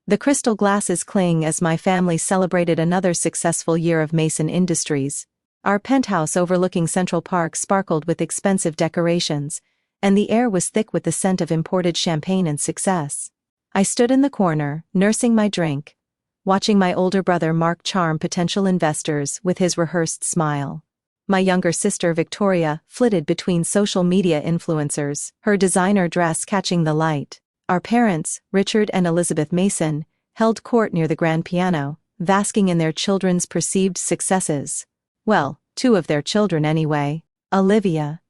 The crystal glasses cling as my family celebrated another successful year of Mason Industries. Our penthouse overlooking Central Park sparkled with expensive decorations, and the air was thick with the scent of imported champagne and success. I stood in the corner, nursing my drink, watching my older brother Mark charm potential investors with his rehearsed smile. My younger sister Victoria flitted between social media influencers, her designer dress catching the light. Our parents, Richard and Elizabeth Mason, held court near the grand piano, basking in their children's perceived successes. Well, two of their children anyway. Olivia.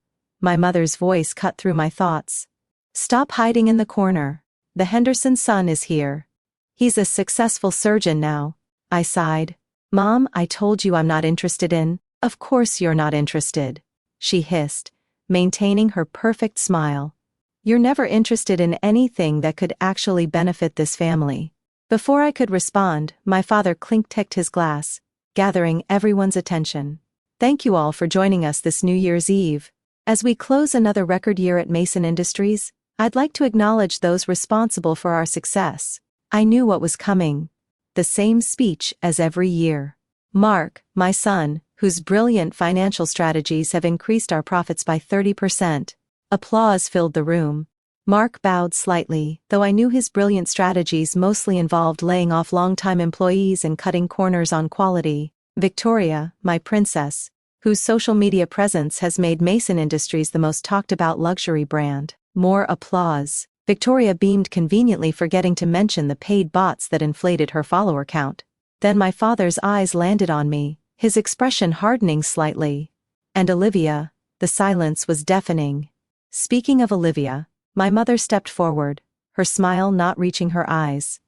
My mother's voice cut through my thoughts. Stop hiding in the corner. The Henderson son is here. He's a successful surgeon now. I sighed. Mom, I told you I'm not interested in. Of course you're not interested, she hissed, maintaining her perfect smile. You're never interested in anything that could actually benefit this family. Before I could respond, my father clink-ticked his glass, gathering everyone's attention. Thank you all for joining us this New Year's Eve. As we close another record year at Mason Industries, I'd like to acknowledge those responsible for our success. I knew what was coming. The same speech as every year. Mark, my son, whose brilliant financial strategies have increased our profits by 30%. Applause filled the room. Mark bowed slightly, though I knew his brilliant strategies mostly involved laying off long-time employees and cutting corners on quality. Victoria, my princess, whose social media presence has made Mason Industries the most talked-about luxury brand. More applause. Victoria beamed conveniently, forgetting to mention the paid bots that inflated her follower count. Then my father's eyes landed on me, his expression hardening slightly. And Olivia. The silence was deafening. Speaking of Olivia, my mother stepped forward, her smile not reaching her eyes.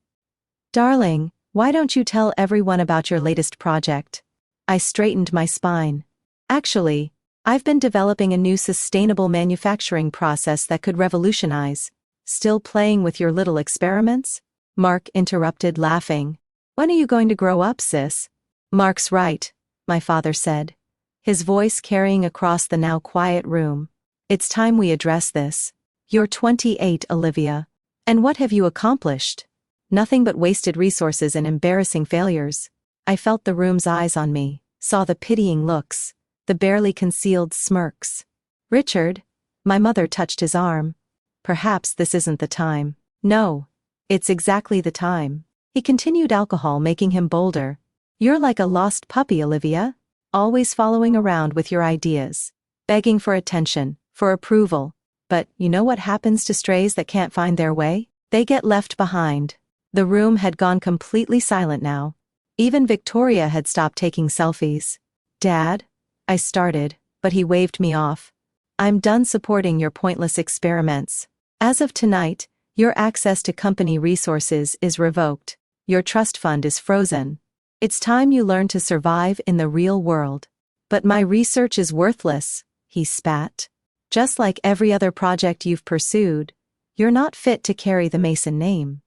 Darling, why don't you tell everyone about your latest project? I straightened my spine. Actually, I've been developing a new sustainable manufacturing process that could revolutionize. Still playing with your little experiments? Mark interrupted, laughing. When are you going to grow up, sis? Mark's right, my father said, his voice carrying across the now quiet room. It's time we address this. You're 28, Olivia. And what have you accomplished? Nothing but wasted resources and embarrassing failures. I felt the room's eyes on me, saw the pitying looks, the barely concealed smirks. Richard, my mother touched his arm. Perhaps this isn't the time. No, it's exactly the time. He continued, alcohol making him bolder. You're like a lost puppy, Olivia, always following around with your ideas, begging for attention, for approval. But you know what happens to strays that can't find their way? They get left behind. The room had gone completely silent now. Even Victoria had stopped taking selfies. Dad? I started, but he waved me off. I'm done supporting your pointless experiments. As of tonight, your access to company resources is revoked. Your trust fund is frozen. It's time you learn to survive in the real world. But my research is worthless, he spat. Just like every other project you've pursued, you're not fit to carry the Mason name.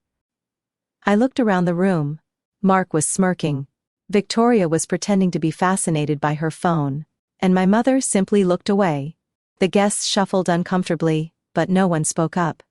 I looked around the room. Mark was smirking. Victoria was pretending to be fascinated by her phone, and my mother simply looked away. The guests shuffled uncomfortably, but no one spoke up.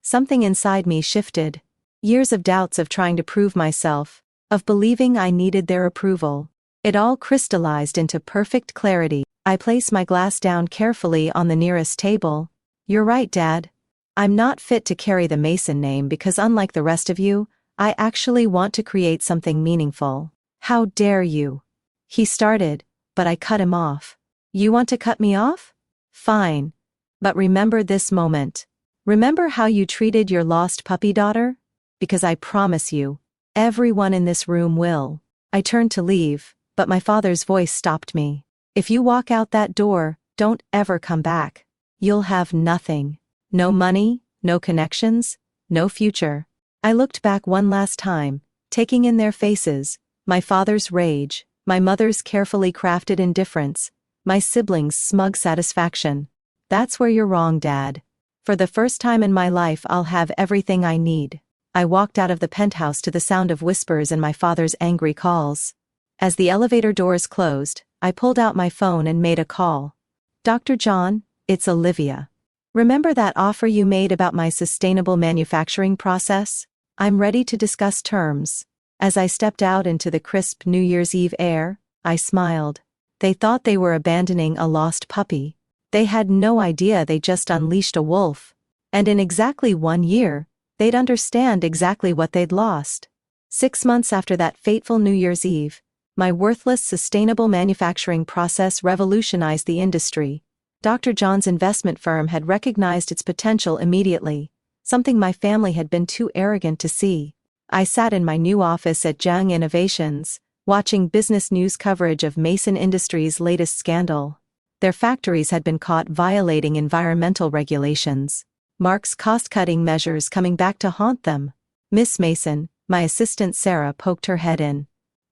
Something inside me shifted. Years of doubts, of trying to prove myself, of believing I needed their approval. It all crystallized into perfect clarity. I placed my glass down carefully on the nearest table. You're right, Dad. I'm not fit to carry the Mason name because, unlike the rest of you, I actually want to create something meaningful. How dare you? He started, but I cut him off. You want to cut me off? Fine. But remember this moment. Remember how you treated your lost puppy daughter? Because I promise you, everyone in this room will. I turned to leave, but my father's voice stopped me. If you walk out that door, don't ever come back. You'll have nothing. No money, no connections, no future. I looked back one last time, taking in their faces, my father's rage, my mother's carefully crafted indifference, my siblings' smug satisfaction. That's where you're wrong, Dad. For the first time in my life, I'll have everything I need. I walked out of the penthouse to the sound of whispers and my father's angry calls. As the elevator doors closed, I pulled out my phone and made a call. Dr. John, it's Olivia. Remember that offer you made about my sustainable manufacturing process? I'm ready to discuss terms. As I stepped out into the crisp New Year's Eve air, I smiled. They thought they were abandoning a lost puppy. They had no idea they just unleashed a wolf. And in exactly 1 year, they'd understand exactly what they'd lost. 6 months after that fateful New Year's Eve, my worthless sustainable manufacturing process revolutionized the industry. Dr. John's investment firm had recognized its potential immediately, something my family had been too arrogant to see. I sat in my new office at Jiang Innovations, watching business news coverage of Mason Industries' latest scandal. Their factories had been caught violating environmental regulations. Mark's cost-cutting measures coming back to haunt them. Miss Mason, my assistant Sarah poked her head in.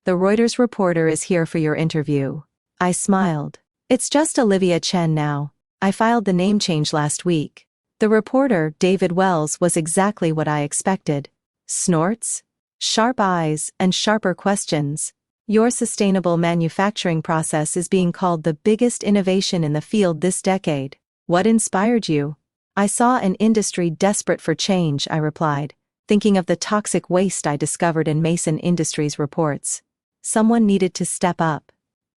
The Reuters reporter is here for your interview. I smiled. It's just Olivia Chen now. I filed the name change last week. The reporter, David Wells, was exactly what I expected. Snorts, sharp eyes, and sharper questions. Your sustainable manufacturing process is being called the biggest innovation in the field this decade. What inspired you? I saw an industry desperate for change, I replied, thinking of the toxic waste I discovered in Mason Industries reports. Someone needed to step up.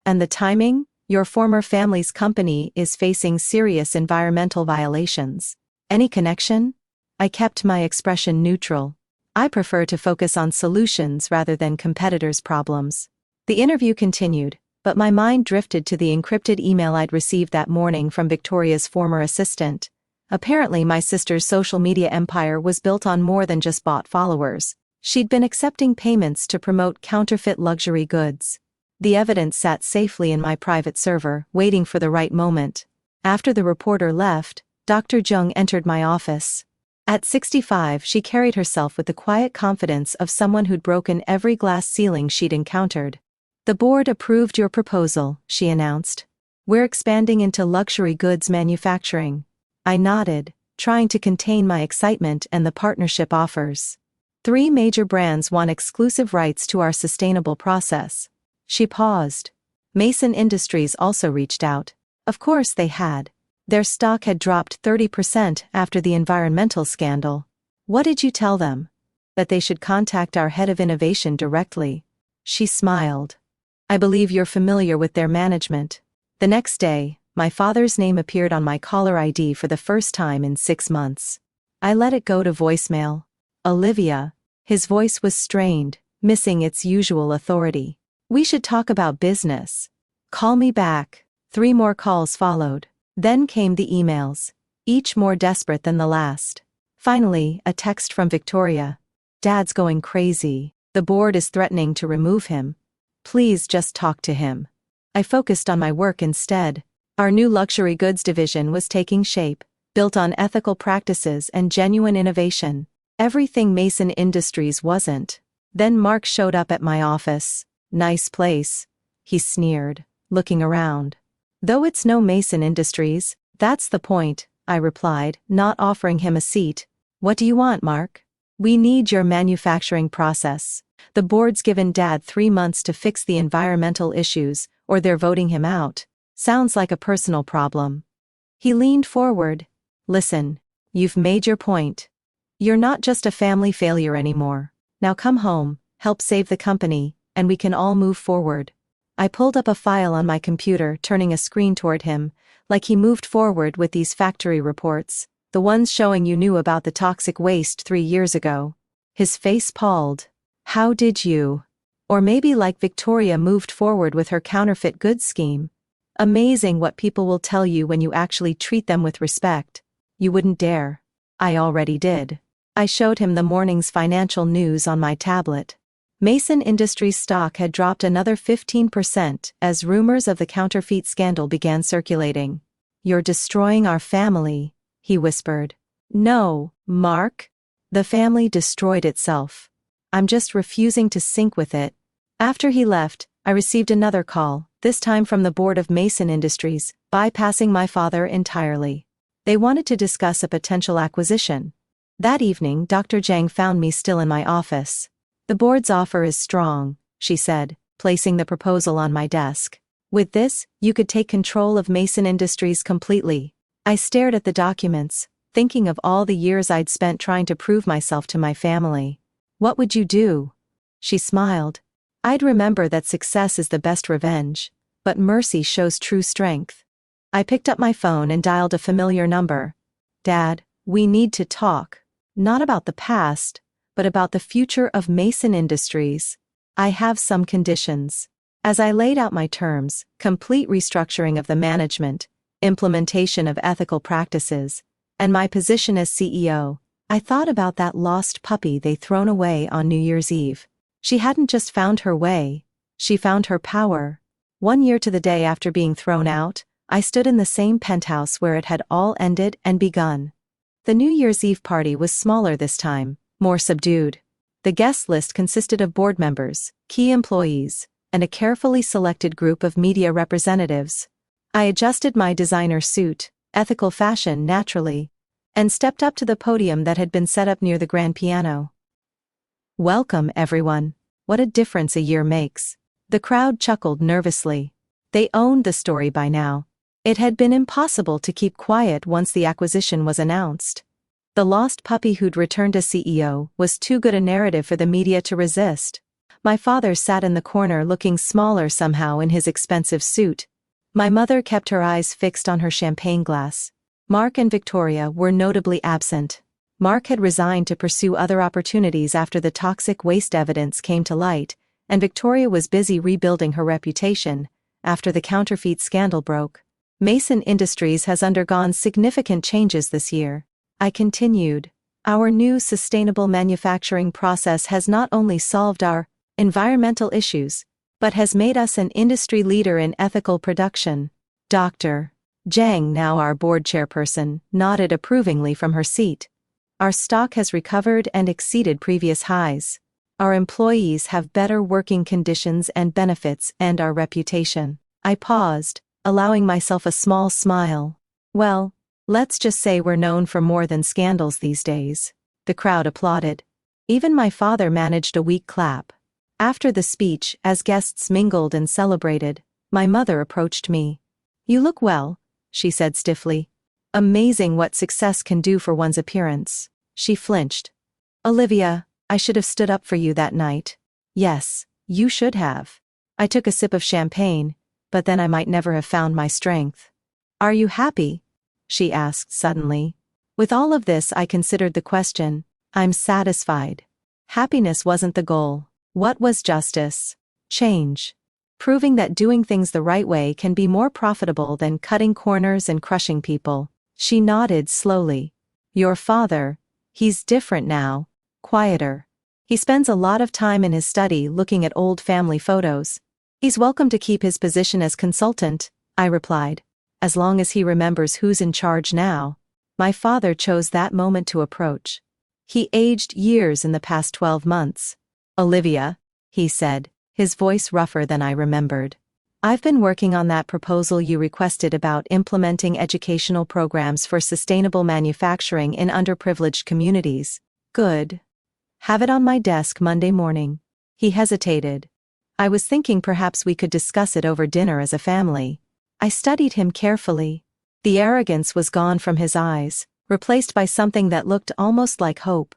And the timing? Your former family's company is facing serious environmental violations. Any connection? I kept my expression neutral. I prefer to focus on solutions rather than competitors' problems. The interview continued, but my mind drifted to the encrypted email I'd received that morning from Victoria's former assistant. Apparently my sister's social media empire was built on more than just bot followers. She'd been accepting payments to promote counterfeit luxury goods. The evidence sat safely in my private server, waiting for the right moment. After the reporter left, Dr. Jung entered my office. At 65, she carried herself with the quiet confidence of someone who'd broken every glass ceiling she'd encountered. The board approved your proposal, she announced. We're expanding into luxury goods manufacturing. I nodded, trying to contain my excitement and the partnership offers. 3 major brands want exclusive rights to our sustainable process. She paused. Mason Industries also reached out. Of course they had. Their stock had dropped 30% after the environmental scandal. What did you tell them? That they should contact our head of innovation directly. She smiled. I believe you're familiar with their management. The next day, my father's name appeared on my caller ID for the first time in 6 months. I let it go to voicemail. Olivia. His voice was strained, missing its usual authority. We should talk about business. Call me back. 3 more calls followed. Then came the emails, each more desperate than the last. Finally, a text from Victoria. Dad's going crazy. The board is threatening to remove him. Please just talk to him. I focused on my work instead. Our new luxury goods division was taking shape, built on ethical practices and genuine innovation. Everything Mason Industries wasn't. Then Mark showed up at my office. Nice place. He sneered, looking around. Though it's no Mason Industries, that's the point, I replied, not offering him a seat. What do you want, Mark? We need your manufacturing process. The board's given Dad 3 months to fix the environmental issues, or they're voting him out. Sounds like a personal problem. He leaned forward. Listen, you've made your point. You're not just a family failure anymore. Now come home, help save the company, and we can all move forward. I pulled up a file on my computer, turning a screen toward him, like he moved forward with these factory reports, the ones showing you knew about the toxic waste 3 years ago. His face palled. How did you? Or maybe like Victoria moved forward with her counterfeit goods scheme. Amazing what people will tell you when you actually treat them with respect. You wouldn't dare. I already did. I showed him the morning's financial news on my tablet. Mason Industries stock had dropped another 15% as rumors of the counterfeit scandal began circulating. You're destroying our family, he whispered. No, Mark. The family destroyed itself. I'm just refusing to sync with it. After he left, I received another call, this time from the board of Mason Industries, bypassing my father entirely. They wanted to discuss a potential acquisition. That evening, Dr. Zhang found me still in my office. The board's offer is strong, she said, placing the proposal on my desk. With this, you could take control of Mason Industries completely. I stared at the documents, thinking of all the years I'd spent trying to prove myself to my family. What would you do? She smiled. I'd remember that success is the best revenge, but mercy shows true strength. I picked up my phone and dialed a familiar number. Dad, we need to talk. Not about the past, but about the future of Mason Industries. I have some conditions. As I laid out my terms, complete restructuring of the management, implementation of ethical practices, and my position as CEO, I thought about that lost puppy they'd thrown away on New Year's Eve. She hadn't just found her way, she found her power. 1 year to the day after being thrown out, I stood in the same penthouse where it had all ended and begun. The New Year's Eve party was smaller this time, more subdued. The guest list consisted of board members, key employees, and a carefully selected group of media representatives. I adjusted my designer suit, ethical fashion naturally, and stepped up to the podium that had been set up near the grand piano. Welcome, everyone. What a difference a year makes. The crowd chuckled nervously. They owned the story by now. It had been impossible to keep quiet once the acquisition was announced. The lost puppy who'd returned as CEO was too good a narrative for the media to resist. My father sat in the corner looking smaller somehow in his expensive suit. My mother kept her eyes fixed on her champagne glass. Mark and Victoria were notably absent. Mark had resigned to pursue other opportunities after the toxic waste evidence came to light, and Victoria was busy rebuilding her reputation after the counterfeit scandal broke. Mason Industries has undergone significant changes this year. I continued. Our new sustainable manufacturing process has not only solved our environmental issues, but has made us an industry leader in ethical production. Dr. Zhang, now our board chairperson, nodded approvingly from her seat. Our stock has recovered and exceeded previous highs. Our employees have better working conditions and benefits, and our reputation. I paused, allowing myself a small smile. Well, let's just say we're known for more than scandals these days. The crowd applauded. Even my father managed a weak clap. After the speech, as guests mingled and celebrated, my mother approached me. You look well, she said stiffly. Amazing what success can do for one's appearance. She flinched. Olivia, I should have stood up for you that night. Yes, you should have. I took a sip of champagne, but then I might never have found my strength. Are you happy? She asked suddenly. With all of this, I considered the question. I'm satisfied. Happiness wasn't the goal. What was justice? Change. Proving that doing things the right way can be more profitable than cutting corners and crushing people. She nodded slowly. Your father, he's different now, quieter. He spends a lot of time in his study looking at old family photos. He's welcome to keep his position as consultant, I replied. As long as he remembers who's in charge now. My father chose that moment to approach. He aged years in the past 12 months. Olivia, he said, his voice rougher than I remembered. I've been working on that proposal you requested about implementing educational programs for sustainable manufacturing in underprivileged communities. Good. Have it on my desk Monday morning. He hesitated. I was thinking perhaps we could discuss it over dinner as a family. I studied him carefully. The arrogance was gone from his eyes, replaced by something that looked almost like hope.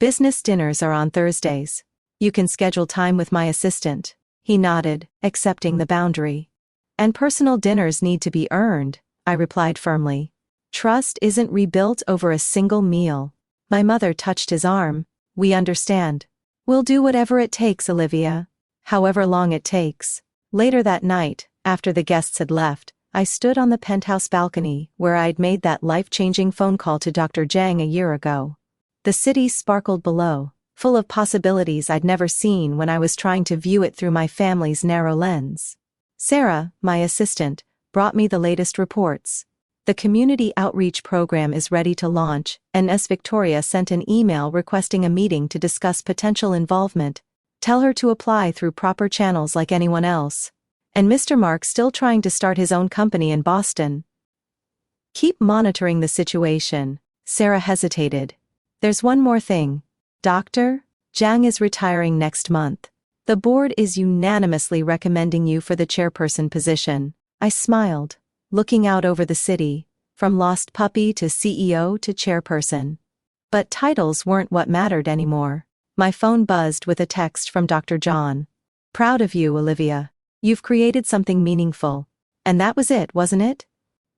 Business dinners are on Thursdays. You can schedule time with my assistant. He nodded, accepting the boundary. And personal dinners need to be earned, I replied firmly. Trust isn't rebuilt over a single meal. My mother touched his arm. We understand. We'll do whatever it takes, Olivia. However long it takes. Later that night, after the guests had left, I stood on the penthouse balcony where I'd made that life-changing phone call to Dr. Zhang a year ago. The city sparkled below, full of possibilities I'd never seen when I was trying to view it through my family's narrow lens. Sarah, my assistant, brought me the latest reports. The community outreach program is ready to launch, and Ms. Victoria sent an email requesting a meeting to discuss potential involvement. Tell her to apply through proper channels like anyone else. And Mr. Mark's still trying to start his own company in Boston. Keep monitoring the situation. Sarah hesitated. There's one more thing. Dr. Zhang is retiring next month. The board is unanimously recommending you for the chairperson position. I smiled, looking out over the city, from lost puppy to CEO to chairperson. But titles weren't what mattered anymore. My phone buzzed with a text from Dr. John. "Proud of you, Olivia. You've created something meaningful." And that was it, wasn't it?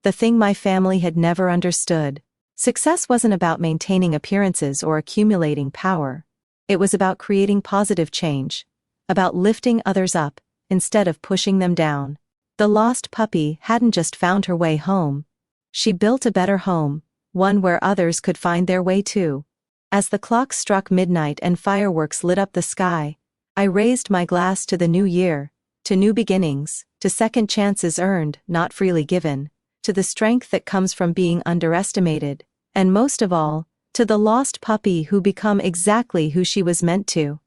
The thing my family had never understood. Success wasn't about maintaining appearances or accumulating power. It was about creating positive change. About lifting others up, instead of pushing them down. The lost puppy hadn't just found her way home. She built a better home, one where others could find their way too. As the clock struck midnight and fireworks lit up the sky, I raised my glass to the new year, to new beginnings, to second chances earned, not freely given, to the strength that comes from being underestimated, and most of all, to the lost puppy who become exactly who she was meant to.